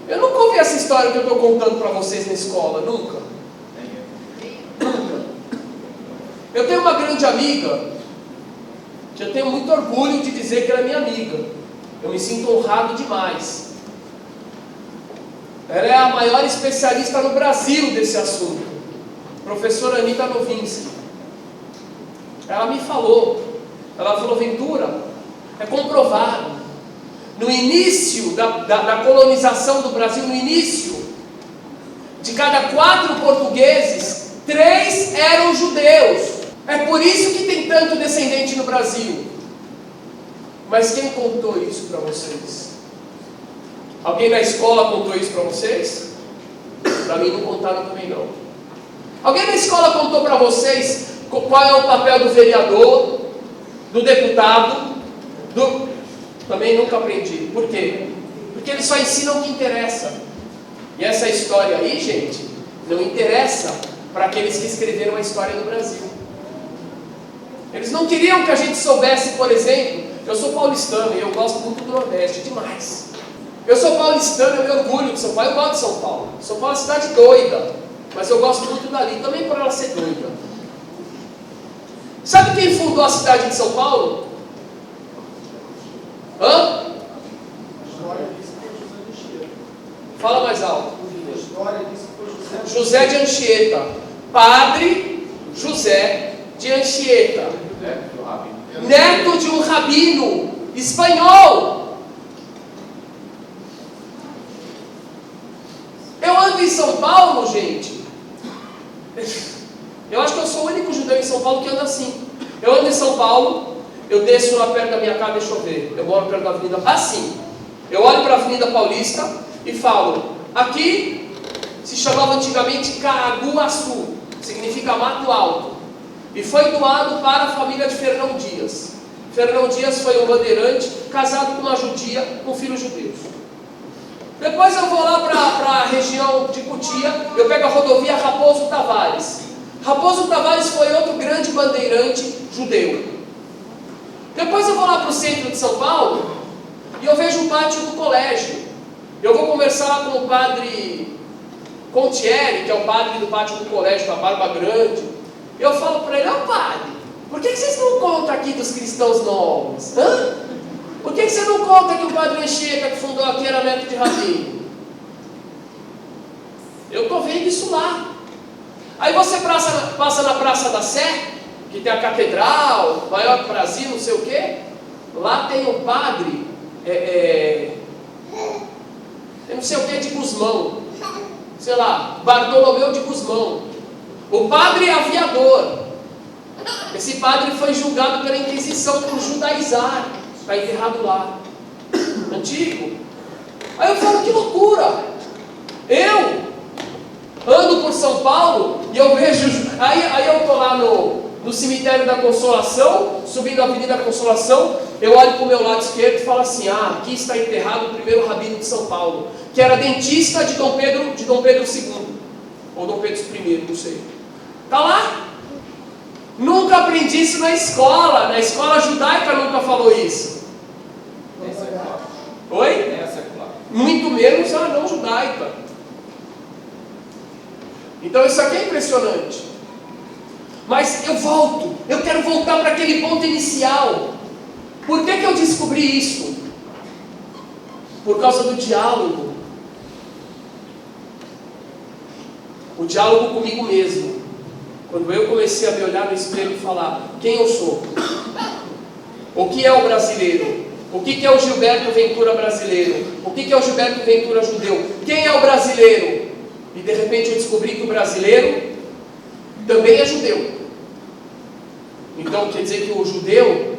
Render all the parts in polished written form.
Eu nunca ouvi essa história que eu estou contando para vocês na escola, nunca. Nunca. Eu tenho uma grande amiga, que eu tenho muito orgulho de dizer que ela é minha amiga. Eu me sinto honrado demais. Ela é a maior especialista no Brasil desse assunto. Professora Anita Novinsky. Ela me falou, Ventura, é comprovado. No início da colonização do Brasil, no início, de cada 4 portugueses, 3 eram judeus. É por isso que tem tanto descendente no Brasil. Mas quem contou isso para vocês? Alguém na escola contou isso para vocês? Para mim não contaram também não. Alguém na escola contou para vocês qual é o papel do vereador, do deputado, Também nunca aprendi. Por quê? Porque eles só ensinam o que interessa. E essa história aí, gente, não interessa para aqueles que escreveram a história do Brasil. Eles não queriam que a gente soubesse, por exemplo, eu sou paulistano e eu gosto muito do Nordeste, demais. Eu sou paulistano, eu me orgulho de São Paulo, eu gosto de São Paulo. São Paulo é uma cidade doida, mas eu gosto muito dali, também por ela ser doida. Sabe quem fundou a cidade de São Paulo? Hã? Fala mais alto. José de Anchieta. Padre José de Anchieta. Neto de um rabino espanhol. Eu ando em São Paulo, gente. Eu acho que eu sou o único judeu em São Paulo que anda assim. Eu ando em São Paulo, eu desço lá perto da minha casa, deixa eu ver. Eu moro perto da Avenida, assim. Eu olho para a Avenida Paulista e falo, aqui se chamava antigamente Caaguaçu, significa Mato Alto. E foi doado para a família de Fernão Dias. Fernão Dias foi um bandeirante, casado com uma judia, com filhos judeus. Depois eu vou lá para a região de Cotia, eu pego a rodovia Raposo Tavares. Raposo Tavares foi outro grande bandeirante judeu. Depois eu vou lá para o centro de São Paulo e eu vejo o pátio do colégio. Eu vou conversar lá com o padre Contieri, que é o padre do pátio do colégio, da Barba Grande. Eu falo para ele, padre, por que vocês não contam aqui dos cristãos novos? Hã? Por que você não conta que o padre Anchieta, que fundou aqui, era neto de rabino? Eu estou vendo isso lá. Aí você passa na Praça da Sé, que tem a catedral, maior do Brasil, não sei o quê. Lá tem um padre, eu não sei o que, de Gusmão. Sei lá, Bartolomeu de Gusmão. O padre aviador. Esse padre foi julgado pela Inquisição por judaizar. Está enterrado lá. Antigo. Aí eu falo, que loucura. Eu ando por São Paulo e eu vejo... Aí eu estou lá no cemitério da Consolação, subindo a Avenida Consolação, eu olho para o meu lado esquerdo e falo assim, aqui está enterrado o primeiro rabino de São Paulo, que era dentista de Dom Pedro II, ou Dom Pedro I, não sei. Está lá. Nunca aprendi isso na escola judaica nunca falou isso. Oi? Muito menos a não judaica. Então isso aqui é impressionante. Mas eu quero voltar para aquele ponto inicial. Por que eu descobri isso? Por causa do diálogo. O diálogo comigo mesmo. Quando eu comecei a me olhar no espelho e falar, quem eu sou? O que é o brasileiro? O que é o Gilberto Ventura brasileiro? O que é o Gilberto Ventura judeu? Quem é o brasileiro? E de repente eu descobri que o brasileiro também é judeu. Então quer dizer que o judeu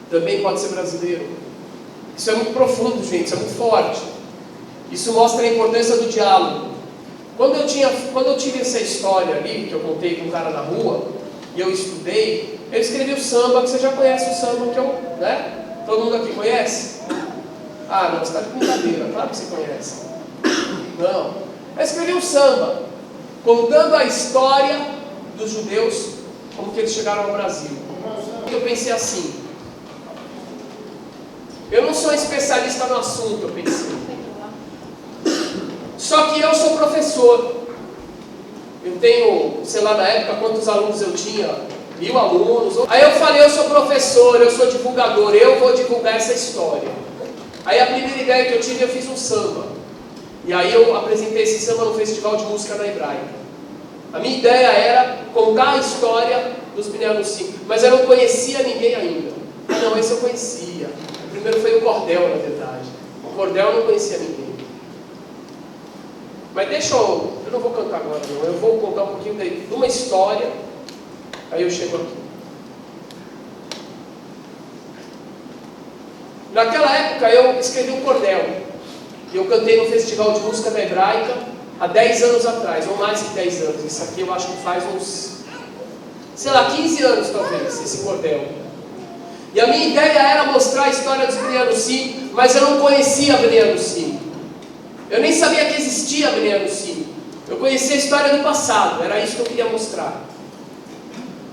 também pode ser brasileiro. Isso é muito profundo, gente, isso é muito forte. Isso mostra a importância do diálogo. Quando eu tive essa história ali, que eu contei com um cara na rua, e eu estudei, eu escrevi o samba, que você já conhece o samba, né? Todo mundo aqui conhece? Não, você está de brincadeira, claro que você conhece. Não. Eu escrevi um samba, contando a história dos judeus, como que eles chegaram ao Brasil. Eu pensei assim, eu não sou especialista no assunto, eu pensei. Só que eu sou professor. Eu tenho, sei lá, na época, quantos alunos eu tinha? 1000 alunos. Aí eu falei, eu sou professor, eu sou divulgador, eu vou divulgar essa história. Aí a primeira ideia que eu tive, eu fiz um samba. E aí eu apresentei esse samba no Festival de Música na Hebraica. A minha ideia era contar a história dos Meninos 5, mas eu não conhecia ninguém ainda. Não, esse eu conhecia. O primeiro foi o cordel, na verdade. O cordel eu não conhecia ninguém. Mas deixa eu não vou cantar agora não, eu vou contar um pouquinho de uma história, aí eu chego aqui. Naquela época eu escrevi um cordel, e eu cantei no Festival de Música da Hebraica, há 10 anos atrás, ou mais que 10 anos, isso aqui eu acho que faz uns, sei lá, 15 anos talvez, esse cordel. E a minha ideia era mostrar a história dos Bnei Sim, mas eu não conhecia Bnei Sim. Eu nem sabia que existia Bnei Sim. Eu conhecia a história do passado, era isso que eu queria mostrar.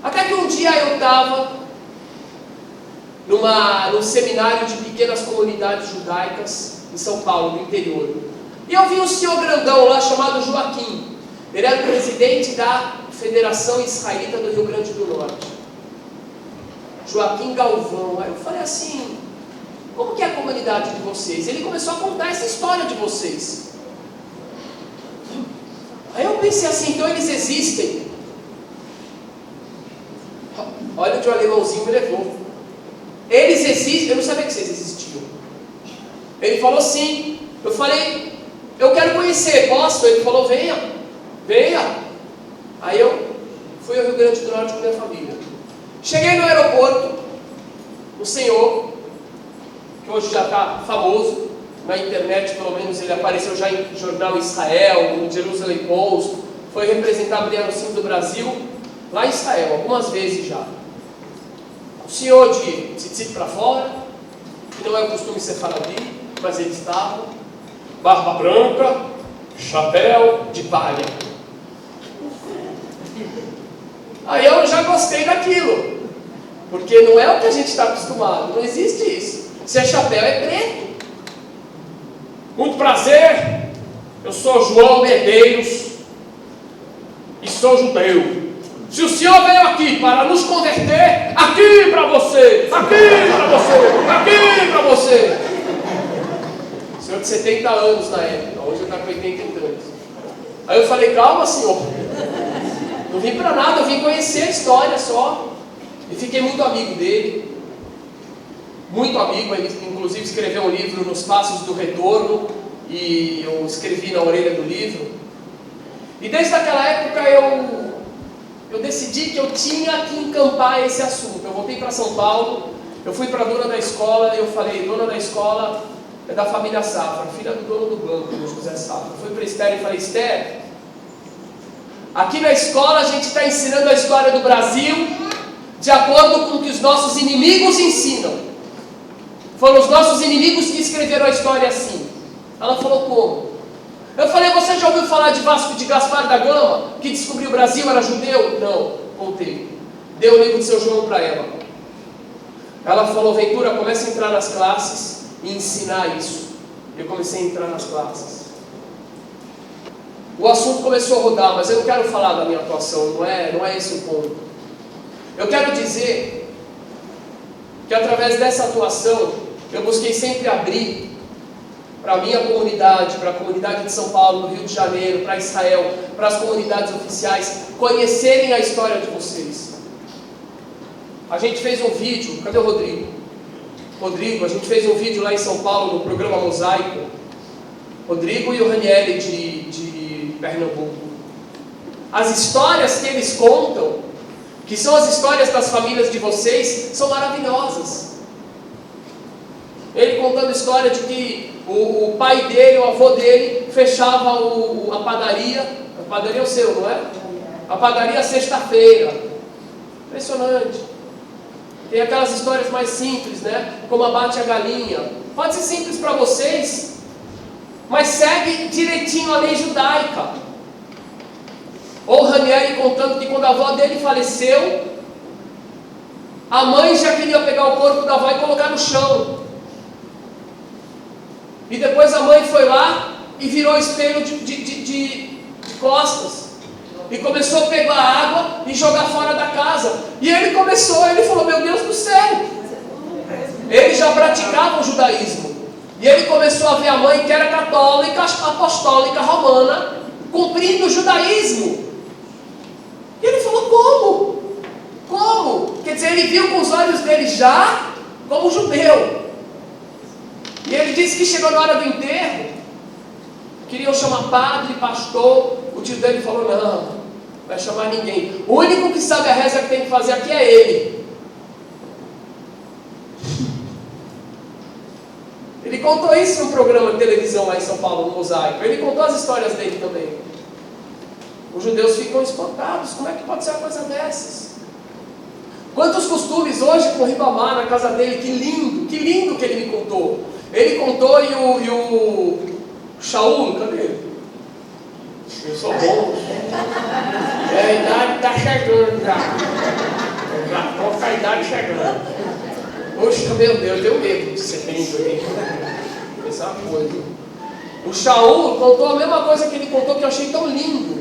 Até que um dia eu estava num seminário de pequenas comunidades judaicas em São Paulo, no interior. E eu vi um senhor grandão lá chamado Joaquim. Ele era o presidente da Federação Israelita do Rio Grande do Norte. Joaquim Galvão. Aí eu falei assim, como que é a comunidade de vocês? Ele começou a contar essa história de vocês. Aí eu pensei assim, então eles existem. Olha onde o alemãozinho me levou. Eles existem, eu não sabia que vocês existiam. Ele falou sim. Eu falei, eu quero conhecer, posso? Ele falou, venha, venha. Aí eu fui ao Rio Grande do Norte com minha família. Cheguei no aeroporto, o senhor, que hoje já está famoso, na internet pelo menos ele apareceu já em jornal Israel, no Jerusalem Post, foi representar o Bnei Sim do Brasil, lá em Israel, algumas vezes já. O senhor de tzitzit para fora, que não é o costume ser faradi, mas ele estava, barba branca, chapéu de palha. Aí eu já gostei daquilo, porque não é o que a gente está acostumado, não existe isso. Se é chapéu, é preto. Muito prazer, eu sou João Medeiros e sou judeu. Se o senhor veio aqui para nos converter, aqui para você, aqui para você, aqui para você. Senhor de 70 anos na época, hoje está com 80 anos. Aí eu falei, calma senhor, não vim para nada, eu vim conhecer a história só. E fiquei muito amigo dele. Muito amigo, ele inclusive escreveu um livro, Nos Passos do Retorno, e eu escrevi na orelha do livro. E desde aquela época eu decidi que eu tinha que encampar esse assunto. Eu voltei para São Paulo, eu fui para a dona da escola e eu falei, dona da escola é da família Safra, filha do dono do banco, do José Safra. Eu fui para Esther e falei, Esther, aqui na escola a gente está ensinando a história do Brasil de acordo com o que os nossos inimigos ensinam. Foram os nossos inimigos que escreveram a história assim. Ela falou, como? Eu falei, você já ouviu falar de Vasco de Gaspar da Gama, que descobriu o Brasil, era judeu? Não, contei. Dei o livro de seu João para ela. Ela falou, Ventura, comece a entrar nas classes e ensinar isso. Eu comecei a entrar nas classes. O assunto começou a rodar, mas eu não quero falar da minha atuação, não é esse o ponto. Eu quero dizer que através dessa atuação, eu busquei sempre abrir para a minha comunidade, para a comunidade de São Paulo, do Rio de Janeiro, para Israel, para as comunidades oficiais, conhecerem a história de vocês. A gente fez um vídeo, cadê o Rodrigo? Rodrigo, a gente fez um vídeo lá em São Paulo, no programa Mosaico. Rodrigo e o Ranieri de Pernambuco. As histórias que eles contam, que são as histórias das famílias de vocês, são maravilhosas. Ele contando a história de que o pai dele, o avô dele, fechava a padaria é o seu, não é? A padaria sexta-feira. Impressionante. Tem aquelas histórias mais simples, né? Como abate a galinha. Pode ser simples para vocês, mas segue direitinho a lei judaica. Ou Ranieri contando que quando a avó dele faleceu, a mãe já queria pegar o corpo da avó e colocar no chão. E depois a mãe foi lá e virou o espelho de costas. E começou a pegar água e jogar fora da casa. E ele falou, meu Deus do céu. Ele já praticava o judaísmo. E ele começou a ver a mãe, que era católica, apostólica, romana, cumprindo o judaísmo. E ele falou, como? Quer dizer, ele viu com os olhos dele já como judeu. E ele disse que chegou na hora do enterro, queriam chamar padre, pastor. O tio dele falou, não vai chamar ninguém. O único que sabe a reza que tem que fazer aqui é ele. Ele contou isso num programa de televisão lá em São Paulo, no Mosaico. Ele contou as histórias dele também. Os judeus ficam espantados. Como é que pode ser uma coisa dessas? Quantos costumes hoje com o Ribamar na casa dele. Que lindo que ele me contou. Ele contou e o Shaul, cadê ele? Eu sou bom. A idade está chegando já. Já estou com a idade chegando. Poxa, meu Deus, deu medo de ser lindo ali. Essa coisa. O Shaul contou a mesma coisa que ele contou, que eu achei tão lindo.